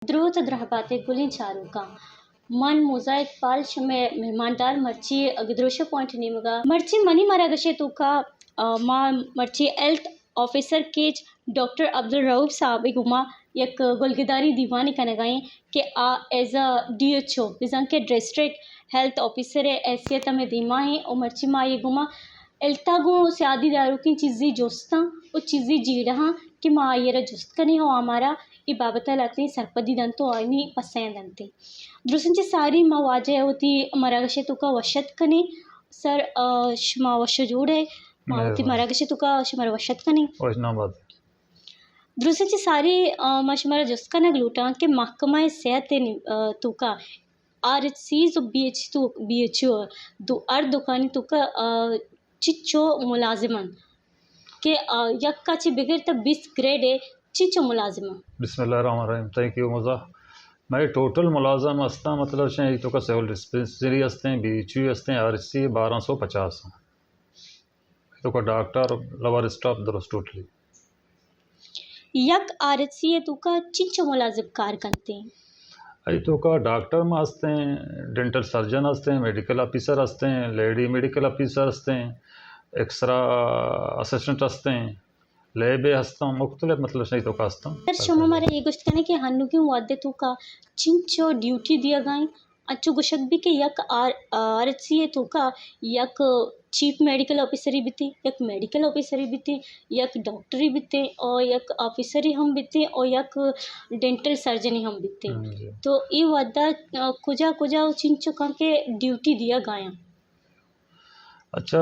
द्रुत द्रहबाते गुली चारूका मन मोजाईक पाल्श में मेहमानदार मर्ची अगद्रोशो पॉइंट निमगा मर्ची मनी मरागशे तुका मा मर्ची हेल्थ ऑफिसर केज डॉक्टर अब्दुल रऊफ साहब गुमा यक गुलगिदारी दीवानी कनगाई कि आ एज अ DHO बिजन के डिस्ट्रिक्ट हेल्थ ऑफिसर हैसियत में दीमा है और मर्ची मा ये गुमा एल्तागो सियादी दारू की चीज़ी जोस्ता और चीज़ी जीड़ा कि मा ये जुस्त कनी हो हमारा ఈ బాబతలకి సర్పదిదంతో అని పసయందంతే దృసించి सारी मवाजे होती मरागशे तुका वशत कनी सर शमा वश जोड़े मावती मरागशे तुका शमर वशत कनी वजनाबाद दृसिंची सारी मशमरा जुस्का न ग्लूटा के महकमा सेहत तुका RHC जो BHO दो दुकानी तुका चिच्चो मुलाजिमन के यक्का ची बिगड़ तब 20 ग्रेड है चिच्चो मुलाजिमा बिस्मिल्लाहिर्रहमानिर्रहीम थैंक यू मज़ा मैं टोटल मुलाजम हस्ता मतलब शे तो का सिविल डिस्पेंसरी हस्ते BHU हस्ते RHC 1250 तो का डॉक्टर लवर स्टाफ दरस टोटली यक RHC तो का चिच्चो मुलाजिम कार करते हैं आई तो का डॉक्टर में हस्ते डेंटल सर्जन हस्ते मेडिकल ऑफिसर हस्ते लेडी मेडिकल ऑफिसर हस्ते एक्सरा असिस्टेंट हस्ते लेबे हस्ता मुख्तलिफ मतलब सही तो कास्ता सर शमा हमारे ये गुश्त करने के हन्नू की वादे तो का चिंचो ड्यूटी दिया गई अच्छो गुशक भी के यक RHC तो का यक चीफ मेडिकल ऑफिसरी भी थे यक मेडिकल ऑफिसरी भी थे यक डॉक्टरी भी थे और यक ऑफिसरी हम भी थे और यक डेंटल सर्जनी हम भी थे तो ये वादा कुजा कुजा चिंचो का के ड्यूटी दिया गया अच्छा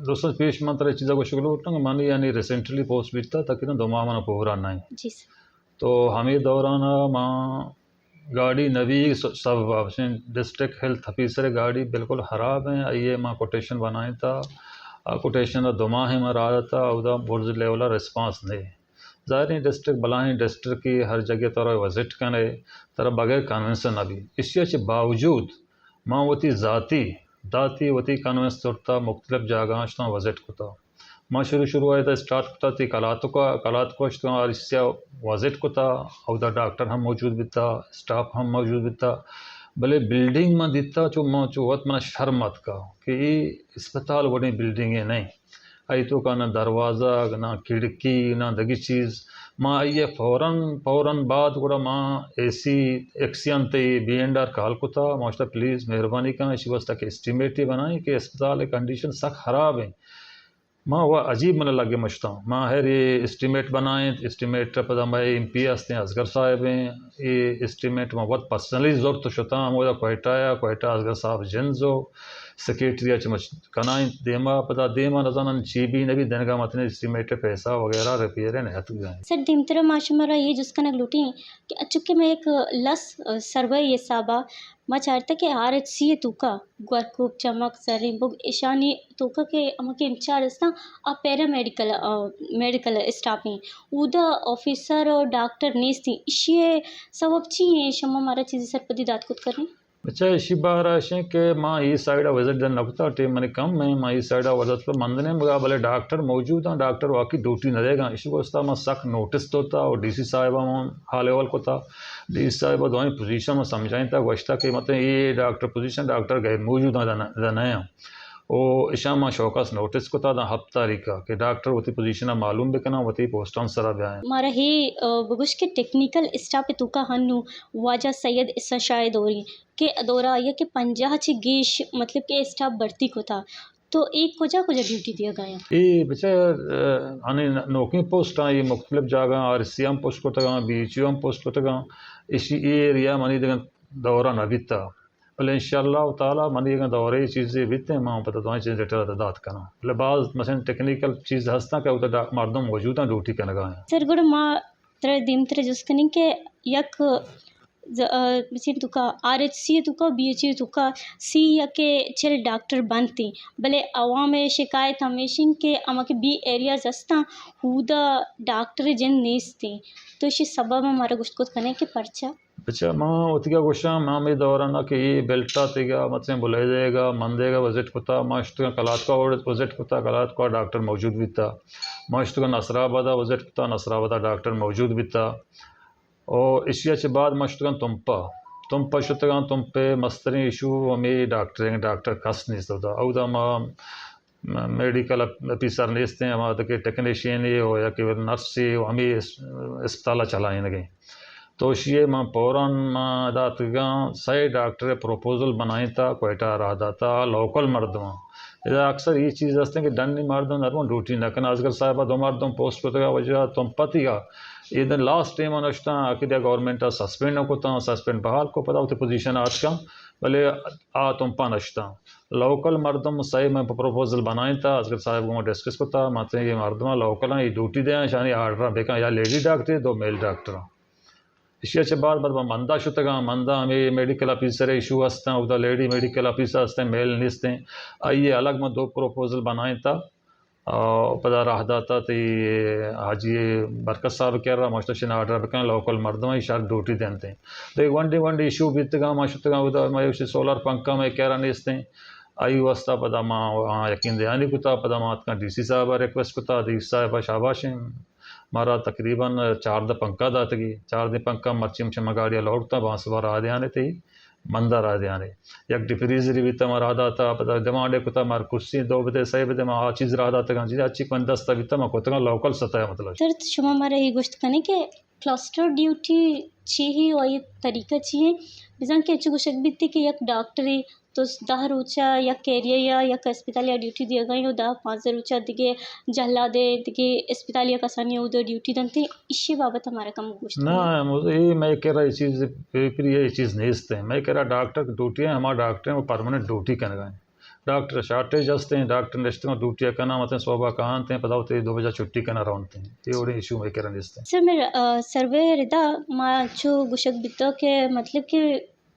दोस्तों पेश मंत्र चीज़ा को शुक्र उठना मानी यानी रिसेंटली पोस्ट बीतता ताकि ना 2 माह मना पूरा नहीं जी सर तो हमें दौरान माँ गाड़ी नवी सब वापस डिस्ट्रिक्ट हेल्थ ऑफिसर गाड़ी बिल्कुल ख़राब है आइए माँ कोटेशन बनाए था कोटेशन 2 माह में रहा था उदा बुर्ज लेवल रिस्पांस नहीं ज़ाहिर डिस्ट्रिक्ट बलाएँ डिस्ट्रिक्ट की हर जगह तरह विजिट करे तरह बगैर कन्वेंसन अभी इसके बावजूद माँ वती दाती वती कन्वेंस तुरता मुख्तलिफ जगह विजिट कुता माँ शुरू आए स्टार्ट कुता थी कलात को इससे विजिट कुता और डॉक्टर हम मौजूद बिता स्टाफ हम मौजूद बिता भले बिल्डिंग में दिता चो माँ चो वत मना शर्मत का कि अस्पताल बड़ी बिल्डिंग है नहीं आई तो का ना दरवाज़ा ना खिड़की ना दगी चीज़ माँ आइए फ़ौरन बाद गुड़ा माँ AC एक्सियन ते BNR काल कुता मास्टर प्लीज़ मेहरबानी का इसी वस्ता के एस्टिमेट ही बनाए कि अस्पताल कंडीशन सख्त ख़राब है माँ वह अजीब मन लगे मचता माँ है ये एस्टिमेट बनाए एस्टिमेट पता मैं MP हस्ते असगर साहब हैं ये एस्टिमेट में बहुत पर्सनली ज़रूरत शुता मुझे कोयटा असगर साहब जन्जो सेक्रेटरी चमच कनाई देमा पता देमा नजान चीबी नबी देनगा मतने एस्टिमेट पैसा वगैरह रिपेयर है नहीं गए सर दिमतरा माशमरा ये जिसका न ग्लूटी कि अचुके में एक लस सर्वे ये साबा मा चाहता कि RHC तुका ग्वारकूप चमक सरी बुग ईशानी तुका के अमके इंचार्ज ना आ पैरा मेडिकल स्टाफ हैं उदा ऑफिसर और डॉक्टर नेस थी इशे सबब चाहिए शमा हमारा चीज़ सरपदी दात कुछ करें अच्छा इसी बार ऐसे कि माँ ई साइड विजिट दिन लगता टीम मैंने कम में माँ ई साइड विजिट पर मंदने मगा भले डॉक्टर मौजूद हैं डॉक्टर वाकई ड्यूटी न रहेगा इसी को माँ सख्त नोटिस तो था और DC साहिबा हाल लेवल को था DC साहिबा दोनों पोजीशन में समझाएं था वस्ता कि मतलब ये डॉक्टर पोजीशन डॉक्टर गैर मौजूद हैं और इशा माँ शौकस नोटिस को था हफ्ता रिका कि डॉक्टर वती पोजीशन मालूम भी करना वती पोस्ट सरा भी आए हमारा ही बगुश के टेक्निकल स्टाफ तुका हन्नू वाजा सैयद इस्सा शायद हो रही के दौरा आया कि 50 ची गेश मतलब के स्टाफ भर्ती को था तो एक कुजा ड्यूटी दिया गया ये बच्चे आने नौकरी पोस्ट आई मुख्तलिफ जगह RCM पोस्ट को तक BHU पोस्ट को तक इसी एरिया मनी दौरा न बीता भले इंशाअल्लाह ताला मनी दौरे चीज़ें बीते माँ पता तो चीज़ लेटर दात करना भले बाज़ मसलन टेक्निकल चीज़ हंसता क्या उधर मर्दम मौजूद हैं ड्यूटी करने का सर गुड़ माँ तरह दिन तरह जिसकनी के यक तुका RHC तुका BHU तुका C या के चल डॉक्टर बनती भले अवाम शिकायत हमेशा के अमा के B एरियाज हस्ता हुदा डॉक्टर जन नेस थे तो इसी सबब हमारा गुश्त करने के पर्चा अच्छा माँ उतिका गुस्सा माँ में दौराना कि ये बेल्टा तेगा मतलब बुलाया जाएगा मन देगा विजिट कुता माश्त का कलात का विजिट कुता कलात का डॉक्टर मौजूद भी था माश्त का नसराबादा विजिट कुता नसराबादा डॉक्टर मौजूद भी था और इशिया के बाद मशतगन तुमपा शुतगन तुम पे मस्तरी इशू हमें डॉक्टर कस नहीं सोता औदा मेडिकल ऑफिसर नेस्ते हैं हमारे के टेक्नीशियन ये हो या कि नर्स से हमें अस्पताल चलाएं लगे तो ये माँ पौरान माँ दातगा सही डॉक्टर प्रपोजल बनाए था कोयटा रहा था लोकल मर्दों इधर अक्सर ये चीज़ हंसते हैं कि डंडी मर्दों नरमो ड्यूटी न करना अजगर साहिबा दो मर्दों पोस्ट को तो वजह तुम पति का इधर लास्ट टाइम अनुष्ठा आखिर गवर्नमेंट सस्पेंड होता सस्पेंड बहाल को पता होते पोजीशन आज का भले आ तुम पा नश्ता लोकल मर्दम सही में प्रपोजल बनाए था असगर साहब को डिस्कस करता माते ये मर्दमा लोकल ये ड्यूटी दें शानी आर्डर बेका या लेडी डॉक्टर दो मेल डॉक्टर इसके बाद मंदा शुतगा मंदा हमें मेडिकल ऑफिसर इशू हंसते उधर लेडी मेडिकल ऑफिसर हंसते मेल निस्ते आइए अलग में दो प्रपोजल बनाए था पता रहा था तो ये हाजी बरकत साहब कह रहा मास्टर आर्डर बेका लोकल मर्दमा ही शायद ड्यूटी देते हैं तो एक वंडी इशू बीतगा माशुतगा उधर मैं सोलर पंखा में कह रहा निस्ते आई वस्ता पता माँ वहाँ यकीन दयानी कुता पता मात का डीसी साहब रिक्वेस्ट कुता डी साहब शाबाश मारा तकरीबन 4 द पंखा दातगी 4 दिन पंखा मर्ची में मगाड़िया लौटता बांस बार आ आने थे मंदा आ आने एक डिफ्रीजरी भी तम रहा था पता डिमांड कुता मार कुर्सी 2 बजे सही बजे मैं आ चीज़ रहा था जी अच्छी पंदस्ता भी तम कोतगा लोकल सतह मतलब तर शुमा मारा ही गोष्ट कने के क्लस्टर ड्यूटी छी ही और ये तरीका चाहिए बिजान के अच्छी गोष्ट भी थी कि एक डॉक्टरी तो 10 रोचा या कैरियर या अस्पताल या ड्यूटी दिया गई हो 10-5 रोचा दिगे जहला दे दिगे अस्पताल या कसानी उधर ड्यूटी दनते इसी बाबत हमारा कम गोष्ट ना मुझे ये मैं कह रहा ये चीज़ ये चीज़ नहीं इसते मैं कह रहा डॉक्टर की ड्यूटी है हमारे डॉक्टर हैं वो परमानेंट ड्यूटी करने गए डॉक्टर शार्टेज हंसते हैं डॉक्टर नेक्स्ट में ड्यूटियाँ करना मतलब सुबह कहाँ थे पता होते 2 बजे छुट्टी करना रौनते हैं ये और इशू मैं कह रहा नहीं सर मेरा सर्वे रिदा माँ जो गुशक बितो के मतलब कि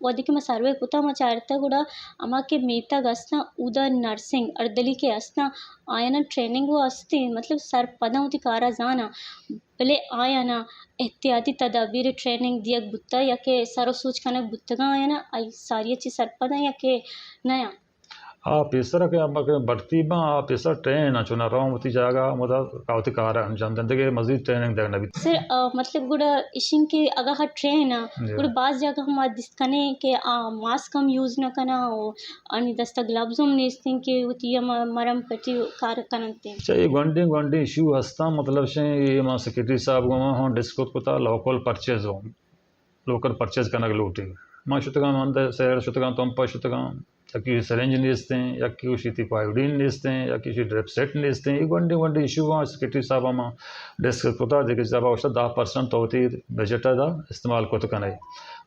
वदिके मैं सर्वे कुता मैं चाहता गुड़ा अमा के मीता गस्ना उदा नर्सिंग अर्दली के अस्ना आयना ट्रेनिंग वो अस्ती मतलब सर पदा होती कारा जाना पहले आयना एहतियाती तदाबीर ट्रेनिंग दिया बुत्ता या के सारो सोच कनक बुत्तगा आयना आई सारी चीज़ सर पदा या के नया पेसर के अब बढ़ती बा पेसर ट्रेन चुना रामती जागा मुदा कावती कार अंजाम दंदे मजीद ट्रेनिंग देना भी सर मतलब गुड़ा इशिंग के अगर हा ट्रेन गुड़ा बाज जगह हम दिसकने के मास्क हम यूज़ न करना हो अनि दस्ता ग्लव्स हम नेस्तिंग के उती मरम पट्टी कार कनते ये गंडी इशू हस्ता मतलब से ये मां सेक्रेटरी साहब को हम डिस्कस कोता लोकल परचेज करना लूटी मां शुतगा मंद शहर शुतगा तंपा शुतगा या कि सरेंज नेस्ते हैं या कि उसी पायोडीन नेस्ते हैं या किसी ड्रिप सेट नेस्ते हैं ये गंडी इशू वहाँ सेक्रेटरी साहब में डिस्कस होता है देखिए साहब उसका 10% तो होती बजट का इस्तेमाल को तो करना है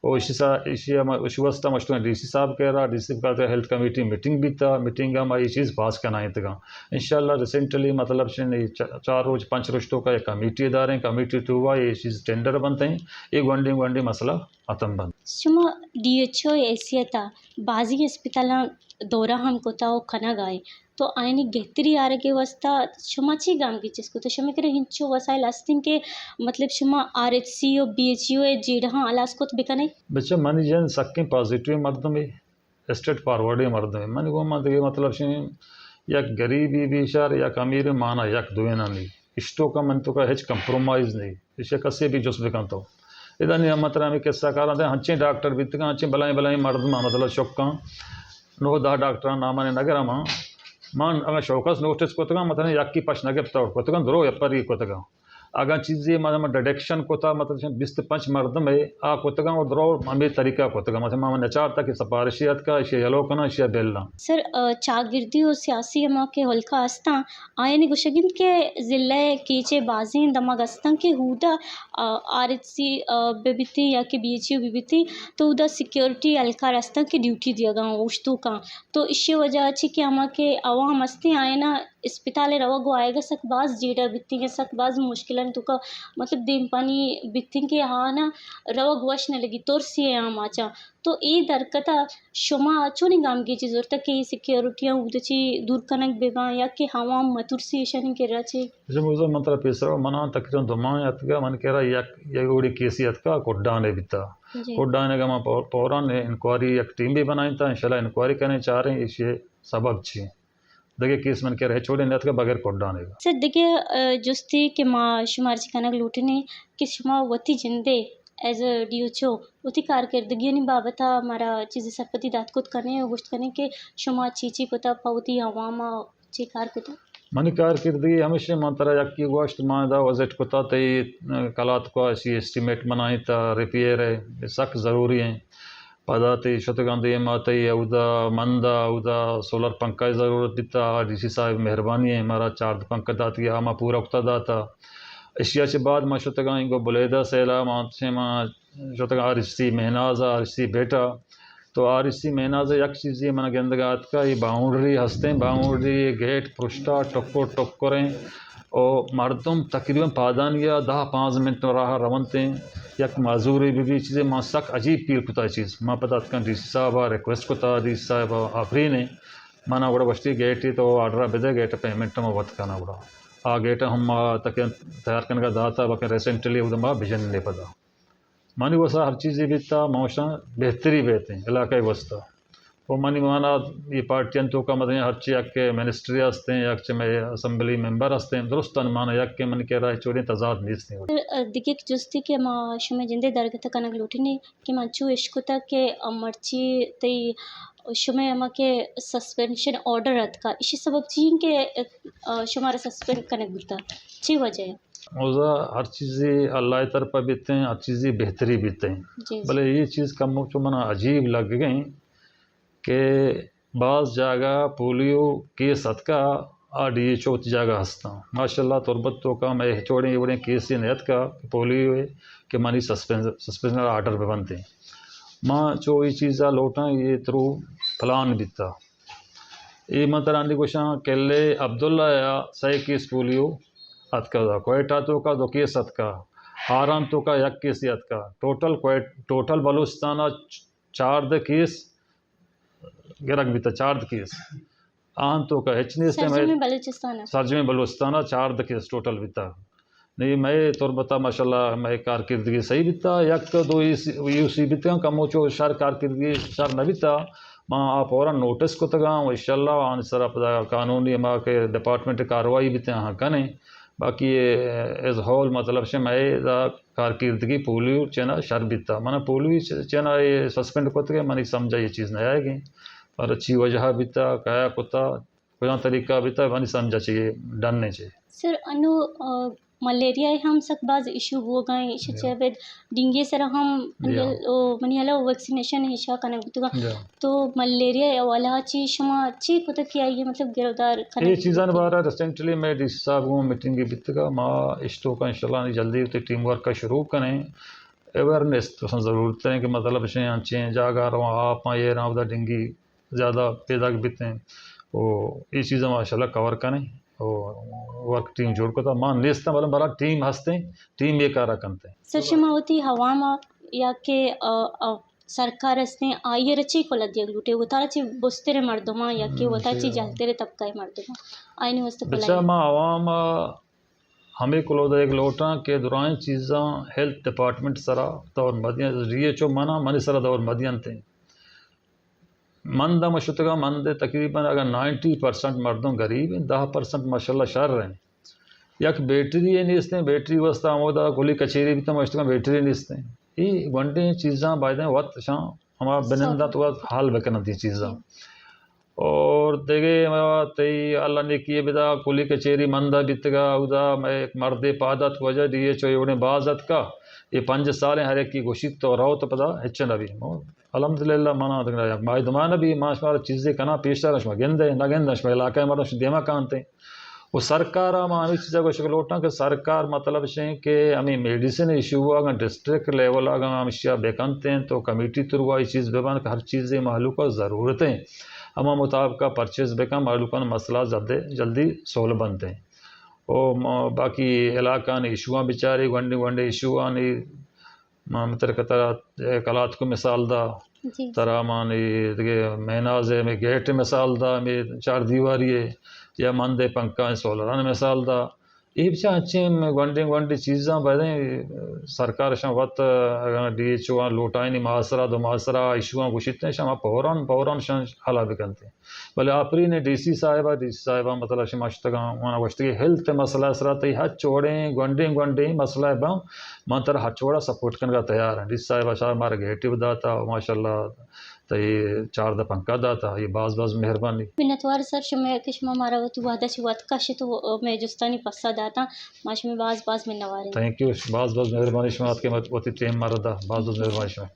और इसी वास्ता मशहूर डीसी साहब कह रहा डीसी का हेल्थ कमेटी मीटिंग भी था मीटिंग में ये चीज़ पास करना है तक इंशाल्लाह रिसेंटली मतलब से 4 रोज़ 5 रोज़ों का एक कमेटी इदारे हैं कमेटी तो हुआ ये चीज़ टेंडर बनते हैं ये गंडी मसला खत्म बन शुमा DHO एसियता बाजी अस्पताल दौरा हमको था वो खना गाए तो आयनी गेहतरी आरोग्य व्यवस्था शुमाची गाम की चीज़ को तो शुमा करे हिंचो वसाइल अस्तिंग के मतलब शुमा RHC और BHO जेडहा अलास को तो बिका नहीं बच्चा मन जन सक्के पॉजिटिव मर्द में स्टेट फॉरवर्ड मर्द में मन को मतलब से या गरीबी भी शार या अमीर माना या दुए ना नहीं इष्टों का मन तो का हेच कंप्रोमाइज़ नहीं इसे कसे भी जोश बिका तो इधर नहीं मतलब में किस्सा कारण हंचे डॉक्टर भी तक हंचे भलाई मर्द मां मतलब शौका 9-10 डॉक्टर नामाने नगर मान अगर शौकस नोटिस को मतलब याकी पश नगे तौर को द्रो यपर को अगर चीज़ें मतलब डिडक्शन को मतलब 20-5 मर्द में आ को और द्रो अमीर तरीका को मतलब मामा नचार तक सपारशियत का इसे यलो कना इसे बेलना सर चागिर्दी और सियासी अमा के हल्का अस्ता आयनी गुशगिन के ज़िले कीचे बाजी दमाग अस्ता के हुदा RHC बेबिती या के BHO बेबिती तो उदा सिक्योरिटी हल्का अस्ता की ड्यूटी दिया गया उश्तू का तो इसी वजह अच्छी कि अमा के आवाम अस्ते आए ना अस्पताल रवा गो आएगा सकबाज जेडा बित्ती के सकबाज मुश्किल तो का मतलब दिन पानी बित्ती के हाँ ना रवा गुआश न लगी तोर सी आम आचा तो ये दरकता शुमा आचो नहीं गाम की चीज़ और कि सिक्योरिटियाँ उदची दूर कनक बेबा या कि हवा मतुर सी ऐसा के राचे जो मुझे मतलब पेशर मना तकरीबन दमा यात्रा मन कह रहा या उड़ी केसियत का कोड्डा ने बिता कोड्डा ने का पौरान इंक्वायरी एक टीम भी बनाई था इंशाल्लाह इंक्वायरी करने चाह रहे हैं इसे सबब छी देखिए केस मन के रहे छोड़े नेत के बगैर कोड्डाने सर देखिए जुस्ती के माँ शुमार चिकाना लूटने कि शुमा वती जिंदे एज अ DHO उती कारकिर्दगी बाबत मारा चीज़ सरपति दातकुत करने गोश्त करने के शुमा चीची कुता पाउती अवामा ची कार कुता मनी कारकिर्दगी हमेशा मंतरा यक्की गोश्त मादा वजट कुता तई कलात को ऐसी एस्टिमेट बनाई ता रिपेयर है सक ज़रूरी है पदाती शतगंदी मातई उदा मंदा उदा सोलर पंखा की ज़रूरत दिता DC साहब मेहरबानी है हमारा चार्ज पंखा दाती आमा पूरा उक्ता दाता एशिया के बाद माँ शतगा इनको बुलेदा सेला माँ माँ शतगा आरिस्ती महनाजा आरिस्ती बेटा तो आरिस्ती महनाजा एक चीज़ ये मन गंदगात का ये बाउंड्री हंसते बाउंड्री गेट पृष्ठा टक्को टक्करें और मर्दम तकरीबन पादानिया 10-5 मिनट राह रवनते यक माजूरी भी चीज़ें माँ सक अजीब पील कुता चीज़ माँ पता DC साहब रिक्वेस्ट कुता DC साहब आफरी ने माना बड़ा बस्ती गेट ही तो ऑर्डर बेदे गेट पेमेंट में वत करना बड़ा आ गेट हम तक तैयार करने का दाता बाकी रिसेंटली उदमा विजन ले पता मानी वसा हर चीज़ बीता मौसा बेहतरी बेहते इलाका वस्ता वो मानी माना ये पार्टियन तो का मतलब हर चीज़ के मिनिस्ट्री हंसते हैं या में असम्बली मेंबर हंसते हैं दुरुस्त माना या के मन कह रहा है चोरी तजाद नहीं होती दिखे जुस्ती के माँ शुमे जिंदे दरगत कनक लुटिनी कि मंचू इश्क तक के मर्ची तई शुमे अमा के सस्पेंशन ऑर्डर रद्द का इसी सबब चीन के शुमारा सस्पेंड कनक बुता ची वजह उज़ा हर चीज़ अल्लाह तरफ बीते हैं हर चीज़ बेहतरी बीते हैं भले ये चीज़ कम जो मना अजीब लग गई कि बाज़ जगह पोलियो के सदका DHO जगह हंसता माशाल्लाह तुरबत तो का मैं चौड़े उड़े केस नयत का पोलियो के मानी सस्पेंशन आर्डर पे बनते माँ जो ये चीज़ा लौटा ये थ्रू फलान बीता ये मतलब आंधी कुछ केले अब्दुल्ला या सही केस पोलियो अतका कोयटा तो का दो केस अतका हारान तो का यक केस अतका टोटल बलूचिस्तान 4 केस गिरक बीता 4 केस आन तो का सरजमी बलूचिस्तान 4 केस टोटल बीता नहीं मैं तौर बता माशाल्लाह मैं कारकिर्दगी सही बीता यक दो यूसी बीता कमो चो शर कारकिर्दगी शर न बीता माँ आप और नोटिस को तगा इंशाल्लाह आन सर कानूनी माँ के डिपार्टमेंट कार्रवाई बीते हाँ कने बाकी एज होल मतलब से मैं कारकिर्दगी पोलियो चेना शर बीता माना पोलियो चेना ये सस्पेंड को तगे मानी समझा ये चीज़ नहीं आएगी और अच्छी वजह बीता कया कुत्ता कोई तरीका बीता मानी समझा चाहिए डन नहीं चाहिए सर अनु मलेरिया हम सकबाज इशू हो गए इशू चेवेद डिंगे सर हम मनी हला वैक्सीनेशन हिशा कने गुतगा तो मलेरिया वाला ची शमा ची पता किया ये मतलब गिरफ्तार करने ये चीज़ां बारा रिसेंटली मैं DC साहब को मीटिंग की बितगा माँ इश्तो का इंशाल्लाह जल्दी उते टीम वर्क का शुरू करें अवेयरनेस तो ज़रूरत है कि मतलब से अच्छे जागा रहो आप ये ना उधर डिंगी ज़्यादा पैदा बीते वो ये चीज़ें माशाल्लाह कवर करें और वर्क टीम जोड़ को था मान लेस्ता मतलब बड़ा टीम हंसते टीम ये कारा करते हैं सर शमावती हवा में या के सरकार हंसते आये रची को लदिया लूटे वो तारा ची बुस्तेरे मर्दमा या के वो तारा ची जालतेरे तबका मर्दमा आईने वस्तु बच्चा माँ आवाम हमें को एक लोटा के दौरान चीज़ा हेल्थ डिपार्टमेंट सरा दौर मदियन DHO मना मनी सरा दौर मदियन थे मंद मशुतगा मंद तकरीबन अगर 90% मर्दों गरीब हैं 10% माशाल्लाह शर रहे यक बैटरी नहीं बैटरी वस्ता आमोदा गोली कचेरी भी तो मशुतगा बैटरी नहीं ये वनडे चीज़ा बायदें वक्त शां हमारा बिनंदा तो हाल बेकन थी चीज़ा और देखे तई अल्लाह ने किए बिदा गोली कचेरी मंदा बितगा उदा मैं एक मर्दे पादत वजह DHO उन्हें बाजत का ये 5 साल हर एक की घोषित तो रहो तो पता हिचन अभी अल्हम्दुलिल्लाह माना माई दमान भी माशा चीज़ें कना पेशा गेंदे न गेंद इलाका मारा देमा कानते वो सरकार हमें चीज़ा को शिकलोटा के सरकार मतलब से कि हमें मेडिसिन इशू अगर डिस्ट्रिक्ट लेवल अगर हम इशिया बेकनते हैं तो कमेटी थ्रू ये चीज़ बेबान हर चीज़ें मालूम का ज़रूरत है हम मुताबिक का परचेज बेका मालूम मसला जल्दी सोल बनते हैं और बाकी इलाका ने इशुआ बेचारे वंडे वंडे इशुआ ने मतलब कतरा कलात को मिसाल दा तरह मानी महनाज है में गेट मिसाल दा में 4 दीवारी है या मंदे पंखा सोलरान मिसाल दा ये भी अच्छे वंडे चीज़ा बदें सरकार शा वत DHO लोटाई मासरा दो मासरा इशुआ घोषित हैं शा पौरान शा हला भी करते हैं भले आपरी डीसी साहिबा मतलब शिमाश्तगा wana वश्तगी हेल्थ मसला सरा तई हज चोड़े गोंडी मसला बम मंतर हज चोड़ा सपोर्ट करने का तैयार है डीसी साहिबा शाह मारे गेटी दाता माशाल्लाह तई 4 द पंका दाता ये बाज मेहरबानी मिन्नतवार सर शमे किशमा मारा वो तू वादा ची वात काश तो मैं जुस्तानी पस्सा दाता माश में बाज में नवारे थैंक यू बाज मेहरबानी शमात के मत वती टेम मारदा बाज मेहरबानी शमा